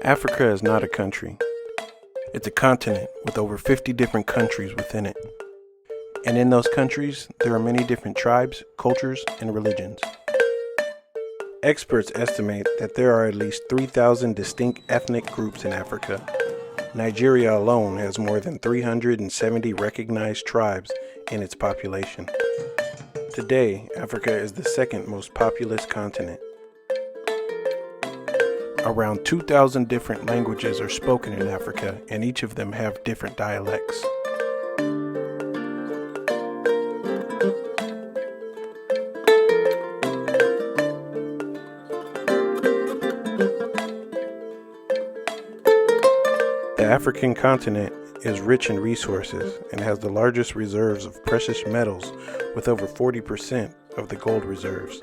Africa is not a country. It's a continent with over 50 different countries within it. And in those countries, there are many different tribes, cultures, and religions. Experts estimate that there are at least 3,000 distinct ethnic groups in Africa. Nigeria alone has more than 370 recognized tribes in its population. Today, Africa is the second most populous continent. Around 2,000 different languages are spoken in Africa, and each of them have different dialects. The African continent is rich in resources and has the largest reserves of precious metals, with over 40% of the gold reserves,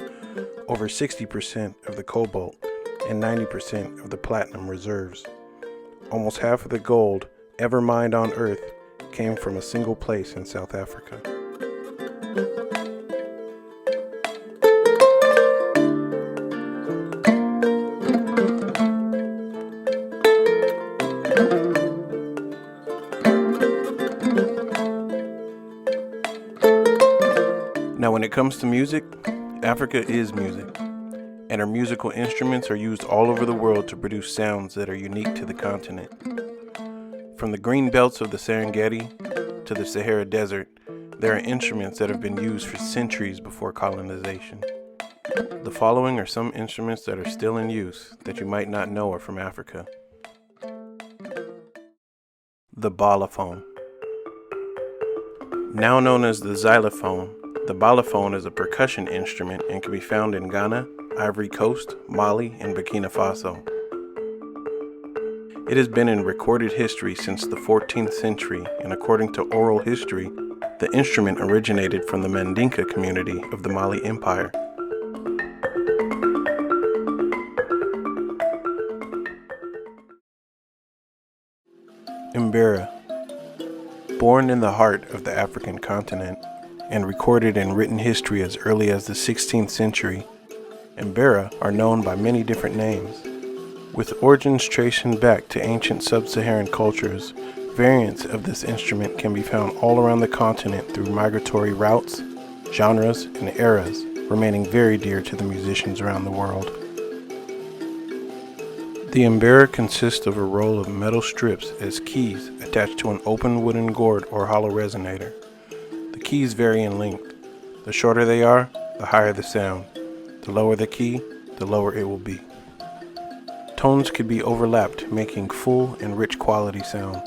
over 60% of the cobalt, and 90% of the platinum reserves. Almost half of the gold ever mined on Earth came from a single place in South Africa. Now, when it comes to music, Africa is music. And our musical instruments are used all over the world to produce sounds that are unique to the continent. From the green belts of the Serengeti to the Sahara Desert, there are instruments that have been used for centuries before colonization. The following are some instruments that are still in use that you might not know are from Africa. The balafon. Now known as the xylophone, the balafon is a percussion instrument and can be found in Ghana, Ivory Coast, Mali, and Burkina Faso. It has been in recorded history since the 14th century, and according to oral history, the instrument originated from the Mandinka community of the Mali Empire. Imbera. Born in the heart of the African continent and recorded in written history as early as the 16th century, imbera are known by many different names. With origins tracing back to ancient sub-Saharan cultures, variants of this instrument can be found all around the continent through migratory routes, genres, and eras, remaining very dear to the musicians around the world. The imbera consists of a roll of metal strips as keys attached to an open wooden gourd or hollow resonator. The keys vary in length. The shorter they are, the higher the sound. The lower the key, the lower it will be. Tones could be overlapped, making full and rich quality sounds.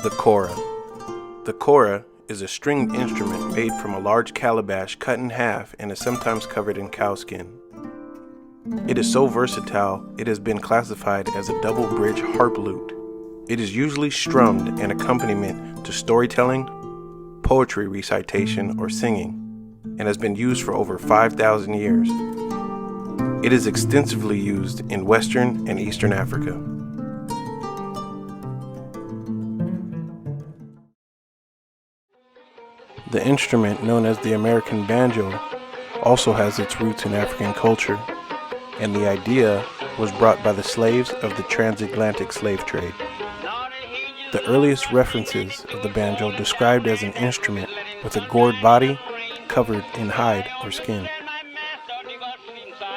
The kora. The kora is a stringed instrument made from a large calabash cut in half and is sometimes covered in cowskin. It is so versatile, it has been classified as a double bridge harp lute. It is usually strummed an accompaniment to storytelling, poetry recitation, or singing, and has been used for over 5,000 years. It is extensively used in Western and Eastern Africa. The instrument known as the American banjo also has its roots in African culture, and the idea was brought by the slaves of the transatlantic slave trade. The earliest references of the banjo described as an instrument with a gourd body covered in hide or skin.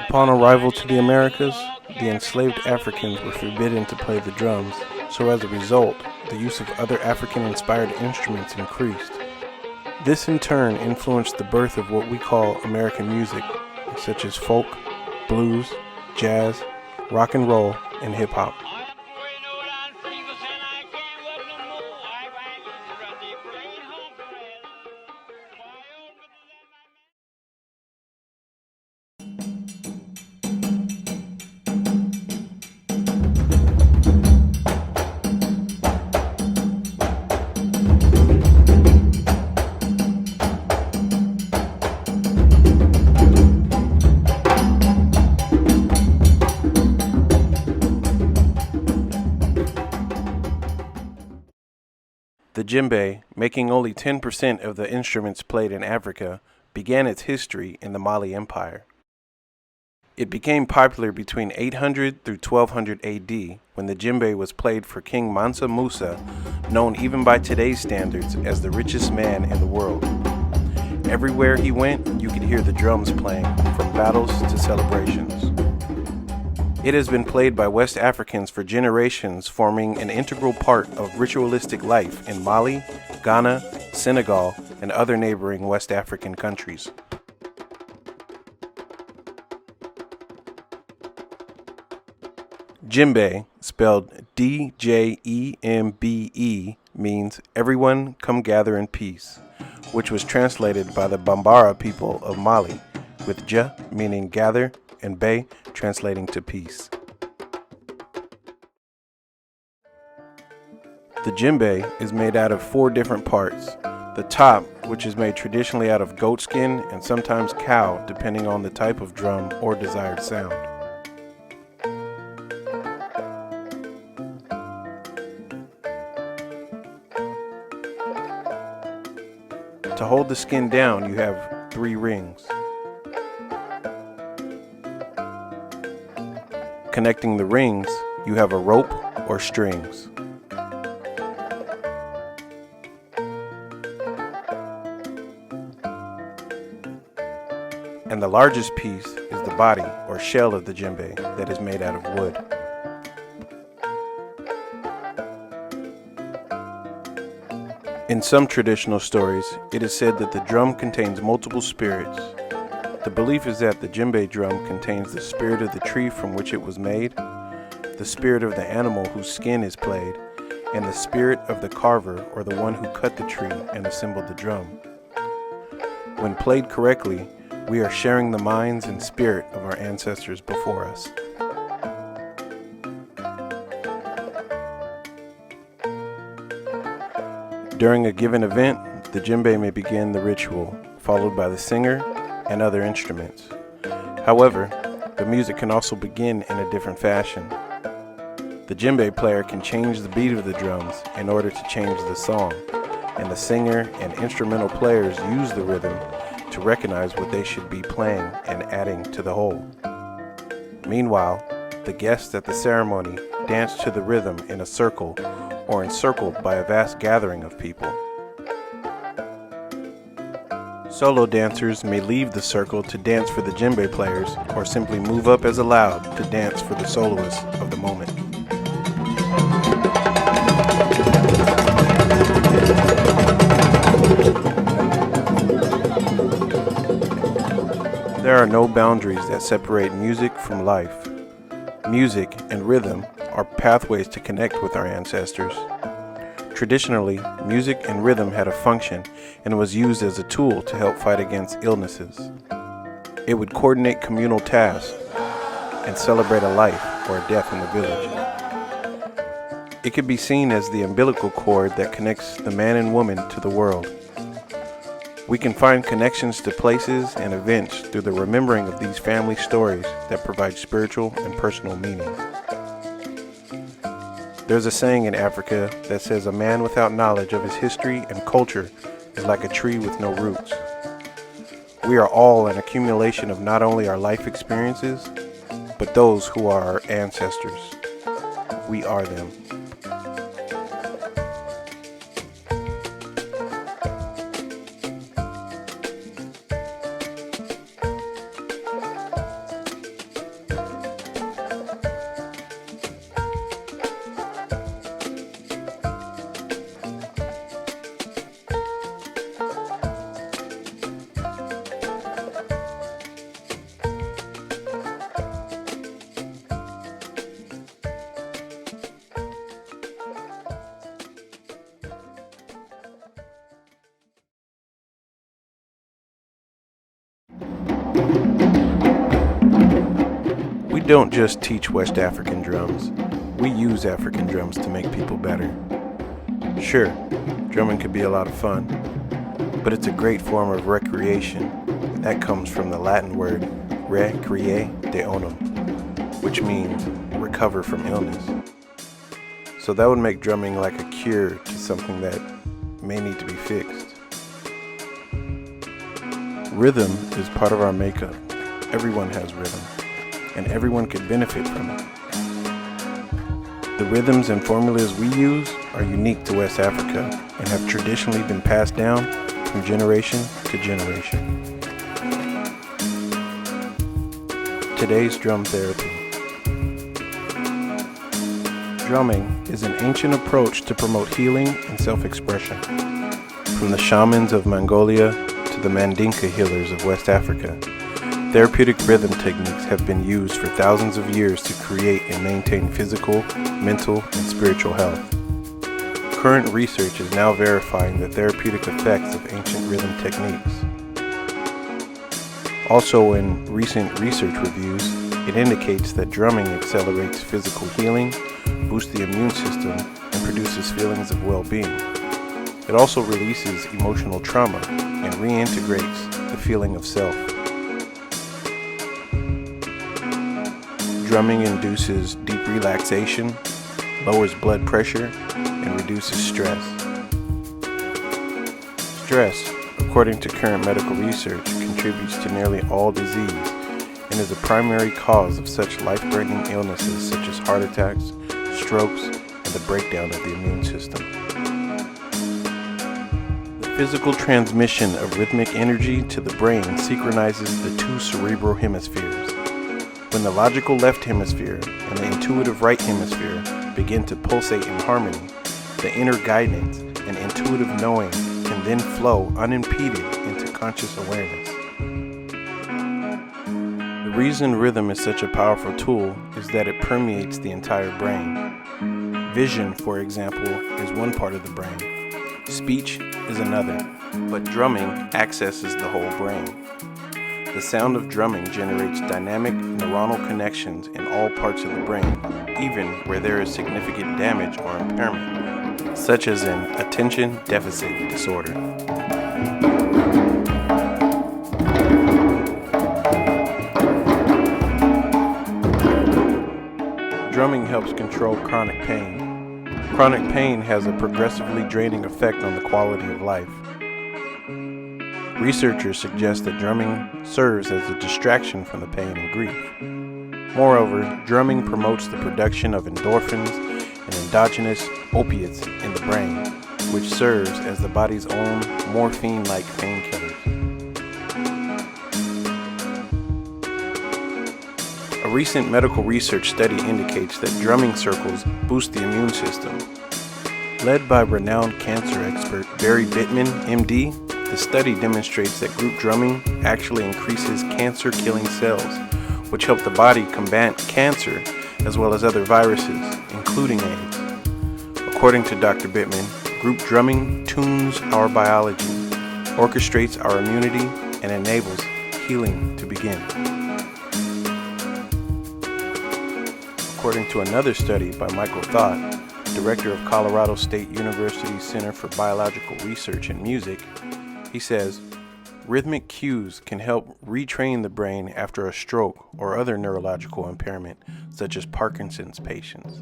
Upon arrival to the Americas, the enslaved Africans were forbidden to play the drums, so as a result, the use of other African-inspired instruments increased. This in turn influenced the birth of what we call American music, such as folk, blues, jazz, rock and roll, and hip-hop. The Jimbe, making only 10% of the instruments played in Africa, began its history in the Mali Empire. It became popular between 800 through 1200 AD when the djembe was played for King Mansa Musa, known even by today's standards as the richest man in the world. Everywhere he went, you could hear the drums playing, from battles to celebrations. It has been played by West Africans for generations, forming an integral part of ritualistic life in Mali, Ghana, Senegal, and other neighboring West African countries. Jimbe, spelled D-J-E-M-B-E, means everyone come gather in peace, which was translated by the Bambara people of Mali, with J meaning gather and Be translating to peace. The djembe is made out of 4 different parts. The top, which is made traditionally out of goat skin and sometimes cow, depending on the type of drum or desired sound. To hold the skin down, you have 3 rings. Connecting the rings, you have a rope or strings. And the largest piece is the body or shell of the djembe that is made out of wood. In some traditional stories, it is said that the drum contains multiple spirits. The belief is that the djembe drum contains the spirit of the tree from which it was made, the spirit of the animal whose skin is played, and the spirit of the carver or the one who cut the tree and assembled the drum. When played correctly, we are sharing the minds and spirit of our ancestors before us. During a given event, the djembe may begin the ritual, followed by the singer and other instruments. However, the music can also begin in a different fashion. The djembe player can change the beat of the drums in order to change the song, and the singer and instrumental players use the rhythm to recognize what they should be playing and adding to the whole. Meanwhile, the guests at the ceremony dance to the rhythm in a circle or encircled by a vast gathering of people. Solo dancers may leave the circle to dance for the djembe players or simply move up as allowed to dance for the soloists of the moment. There are no boundaries that separate music from life. Music and rhythm are pathways to connect with our ancestors. Traditionally, music and rhythm had a function and was used as a tool to help fight against illnesses. It would coordinate communal tasks and celebrate a life or a death in the village. It could be seen as the umbilical cord that connects the man and woman to the world. We can find connections to places and events through the remembering of these family stories that provide spiritual and personal meaning. There's a saying in Africa that says a man without knowledge of his history and culture is like a tree with no roots. We are all an accumulation of not only our life experiences, but those who are our ancestors. We are them. We don't just teach West African drums, we use African drums to make people better. Sure, drumming could be a lot of fun, but it's a great form of recreation. That comes from the Latin word recreare de onum, which means recover from illness. So that would make drumming like a cure to something that may need to be fixed. Rhythm is part of our makeup. Everyone has rhythm, and everyone could benefit from it. The rhythms and formulas we use are unique to West Africa and have traditionally been passed down from generation to generation. Today's drum therapy. Drumming is an ancient approach to promote healing and self-expression. From the shamans of Mongolia to the Mandinka healers of West Africa, therapeutic rhythm techniques have been used for thousands of years to create and maintain physical, mental, and spiritual health. Current research is now verifying the therapeutic effects of ancient rhythm techniques. Also, in recent research reviews, it indicates that drumming accelerates physical healing, boosts the immune system, and produces feelings of well-being. It also releases emotional trauma and reintegrates the feeling of self. Drumming induces deep relaxation, lowers blood pressure, and reduces stress. Stress, according to current medical research, contributes to nearly all disease and is a primary cause of such life-threatening illnesses such as heart attacks, strokes, and the breakdown of the immune system. The physical transmission of rhythmic energy to the brain synchronizes the two cerebral hemispheres. When the logical left hemisphere and the intuitive right hemisphere begin to pulsate in harmony, the inner guidance and intuitive knowing can then flow unimpeded into conscious awareness. The reason rhythm is such a powerful tool is that it permeates the entire brain. Vision, for example, is one part of the brain. Speech is another, but drumming accesses the whole brain. The sound of drumming generates dynamic neuronal connections in all parts of the brain, even where there is significant damage or impairment, such as in attention deficit disorder. Drumming helps control chronic pain. Chronic pain has a progressively draining effect on the quality of life. Researchers suggest that drumming serves as a distraction from the pain and grief. Moreover, drumming promotes the production of endorphins and endogenous opiates in the brain, which serves as the body's own morphine-like painkillers. A recent medical research study indicates that drumming circles boost the immune system. Led by renowned cancer expert Barry Bittman, MD, the study demonstrates that group drumming actually increases cancer-killing cells, which help the body combat cancer as well as other viruses, including AIDS. According to Dr. Bittman, group drumming tunes our biology, orchestrates our immunity, and enables healing to begin. According to another study by Michael Thought, director of Colorado State University's Center for Biological Research and Music, he says, rhythmic cues can help retrain the brain after a stroke or other neurological impairment, such as Parkinson's patients.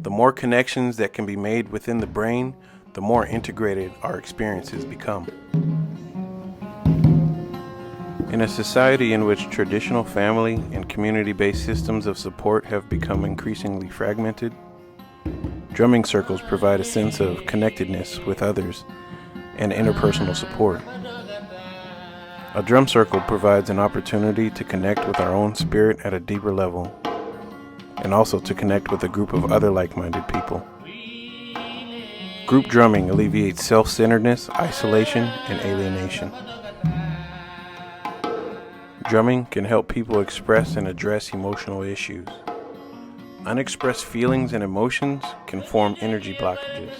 The more connections that can be made within the brain, the more integrated our experiences become. In a society in which traditional family and community-based systems of support have become increasingly fragmented, drumming circles provide a sense of connectedness with others and interpersonal support. A drum circle provides an opportunity to connect with our own spirit at a deeper level, and also to connect with a group of other like-minded people. Group drumming alleviates self-centeredness, isolation, and alienation. Drumming can help people express and address emotional issues. Unexpressed feelings and emotions can form energy blockages.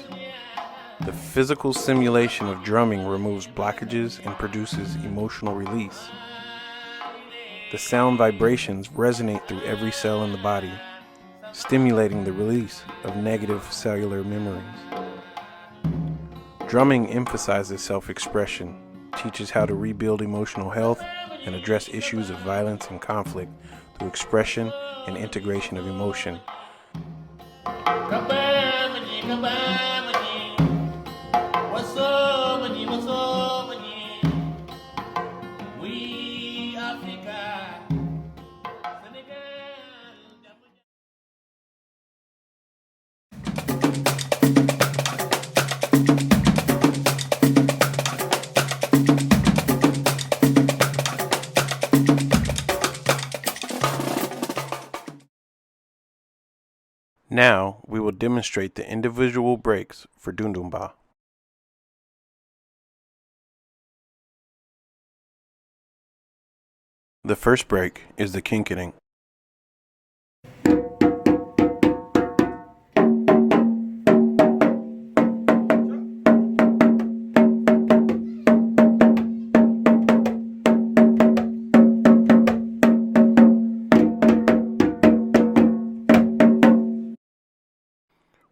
The physical simulation of drumming removes blockages and produces emotional release. The sound vibrations resonate through every cell in the body, stimulating the release of negative cellular memories. Drumming emphasizes self-expression, teaches how to rebuild emotional health, and address issues of violence and conflict through expression and integration of emotion. Now we will demonstrate the individual breaks for Dununba. The first break is the kinketing.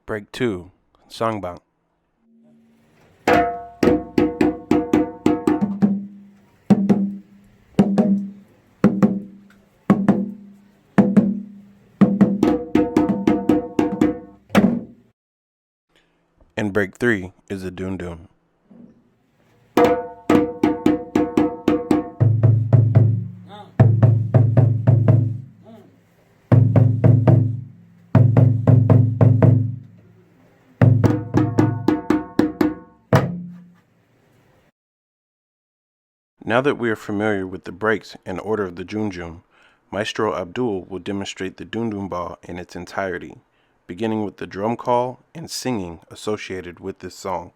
Break 2, Sangbang. And break 3 is the Dun. Now that we are familiar with the breaks and order of the Junjun, Maestro Abdul will demonstrate the Dununba in its entirety, beginning with the drum call and singing associated with this song.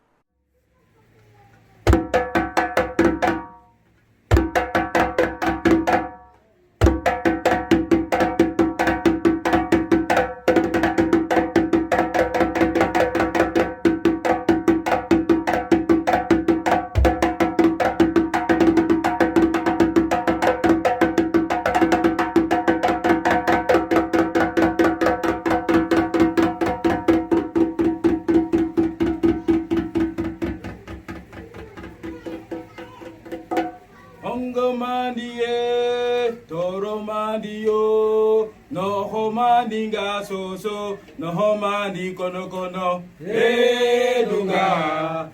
Nohomani kono kono, he dunga,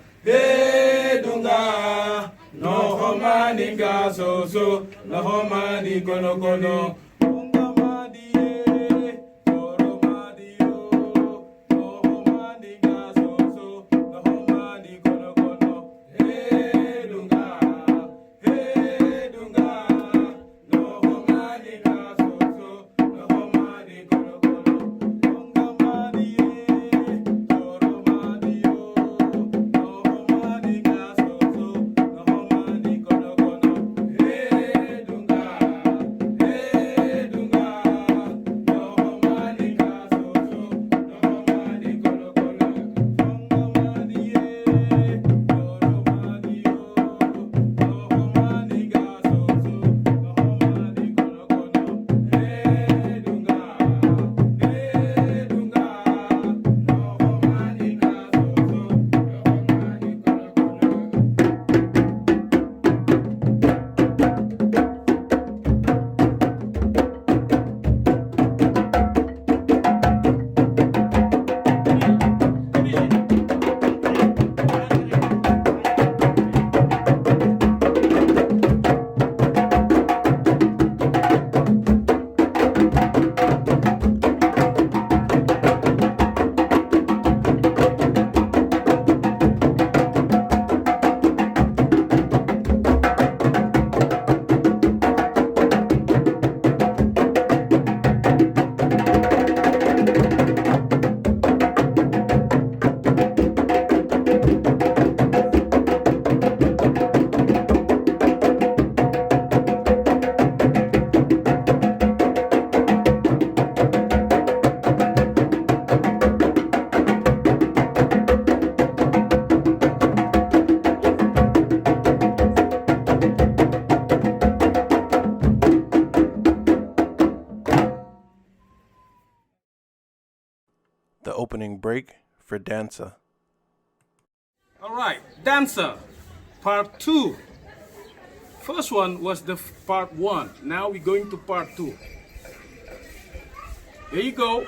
nohomani ga so so, nohomani kono kono. The opening break for Danza. All right, Danza, part 2. First one was the part 1. Now we're going to part 2. Here you go.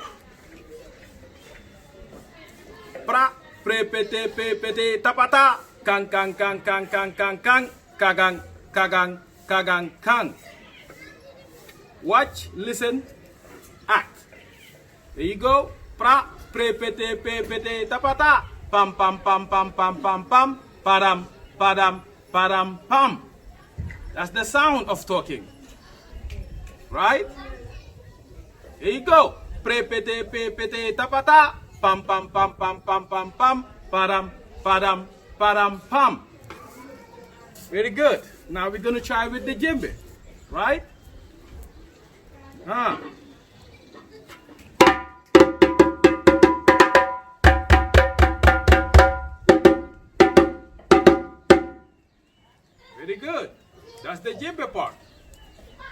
Pra, pre, pete, pe, pete, tapata, kang, kang, kang, kang, kang, kang, kang, kagang, kagang, kagang, kang. Watch, listen, act. There you go. Pra, pre, pete, pe, pete, tapata, pam, pam, pam, pam, pam, pam, pam, padam, padam, padam, pam. That's the sound of talking. Right? Here you go. prepete pepete tapata, pam pam pam pam pam pam pam, padam padam padam pam. Very good. Now we're gonna try with the djembe, right? Very good. That's the djembe part.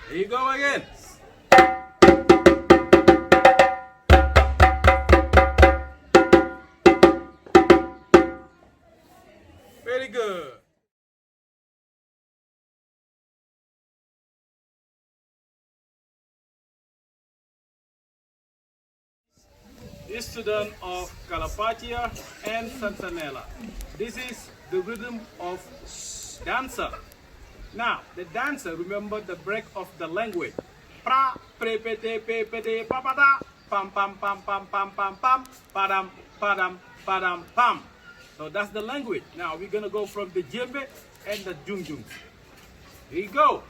Here you go again. Very good. This student of Calapatia and Sansanella. This is the rhythm of dancer. Now, the dancer, remember the break of the language. Pra, pre, pete, pe, pete, papata, pam, pam, pam, pam, pam, pam, pam, padam, padam, padam, pam. So that's the language. Now we're gonna go from the djembe and the jungjung. Here you go.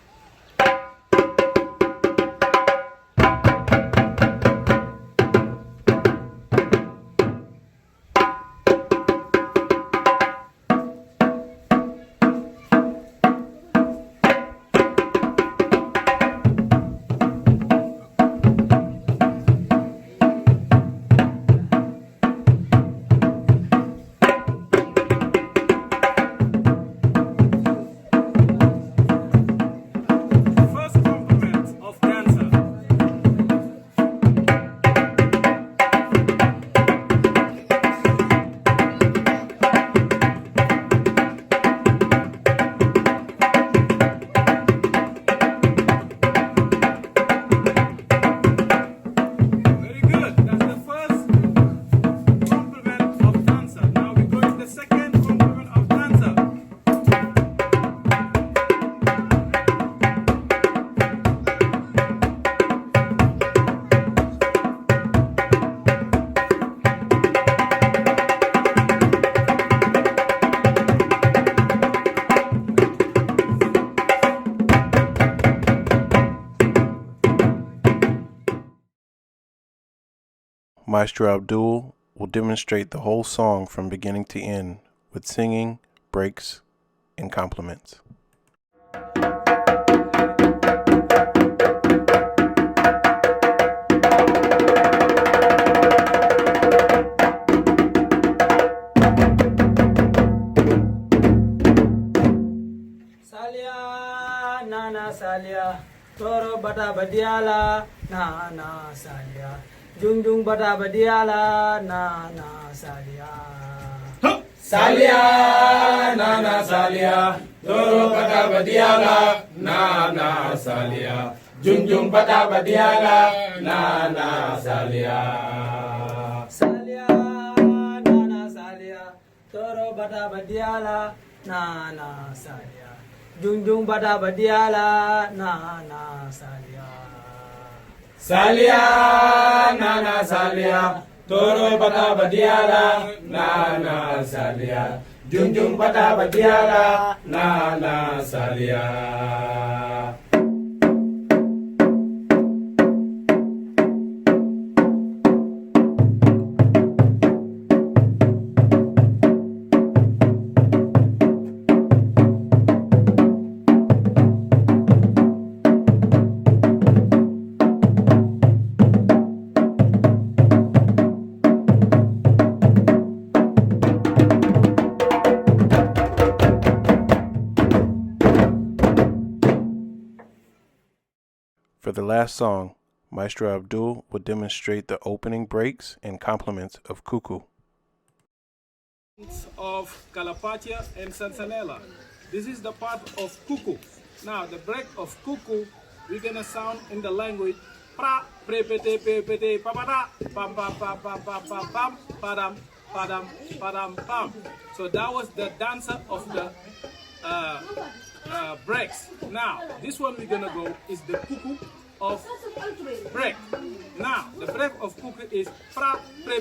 Maestro Abdul will demonstrate the whole song from beginning to end with singing, breaks, and compliments. Salia, nana salia, toro bata badiala, nana salia. Jungjung bata badiala, nana salia. Salia, nana salia, toro bata badiala, nana salia. Jungjung bata badiala, nana salia. Salia, nana salia, toro bata badiala, nana salia. Jungjung bata badiala, nana salia. Salia, nana salia, toro bata badiala, nana salia. Jungjung bata badiala, nana salia. For the last song, Maestro Abdul will demonstrate the opening breaks and compliments of Cuckoo. Of Calapatia and Sansanella. This is the part of Cuckoo. Now the break of Cuckoo, we're gonna sound in the language pra pre pete pe pete papata pam pam pam pam pam pam pam padam padam padam pam. So that was the dancer of the breaks. Now this one we're gonna go is the Cuckoo of break. Now the break of Cuckoo is pra pre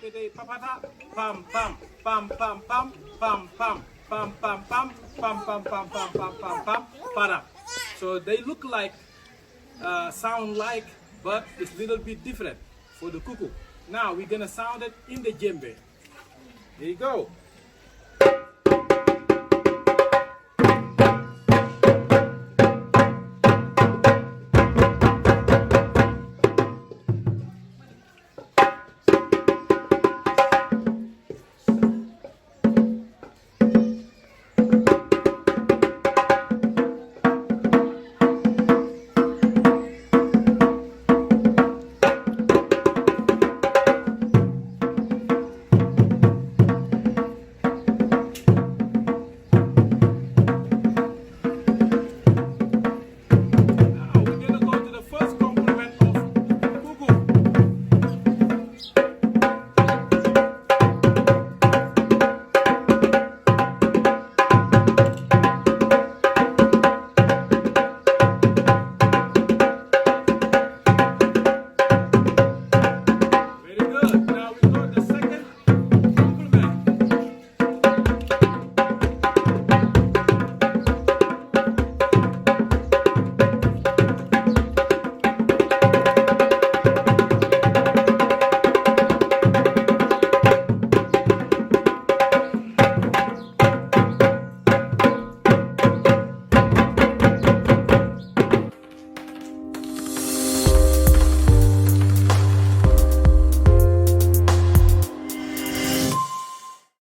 pete papata pam pam pam pam pam pam pam pam pam pam pam pam pam pam pam pam pam padam. So they look like sound like, but it's a little bit different. for the cuckoo. Now we're gonna sound it in the djembe. Here you go.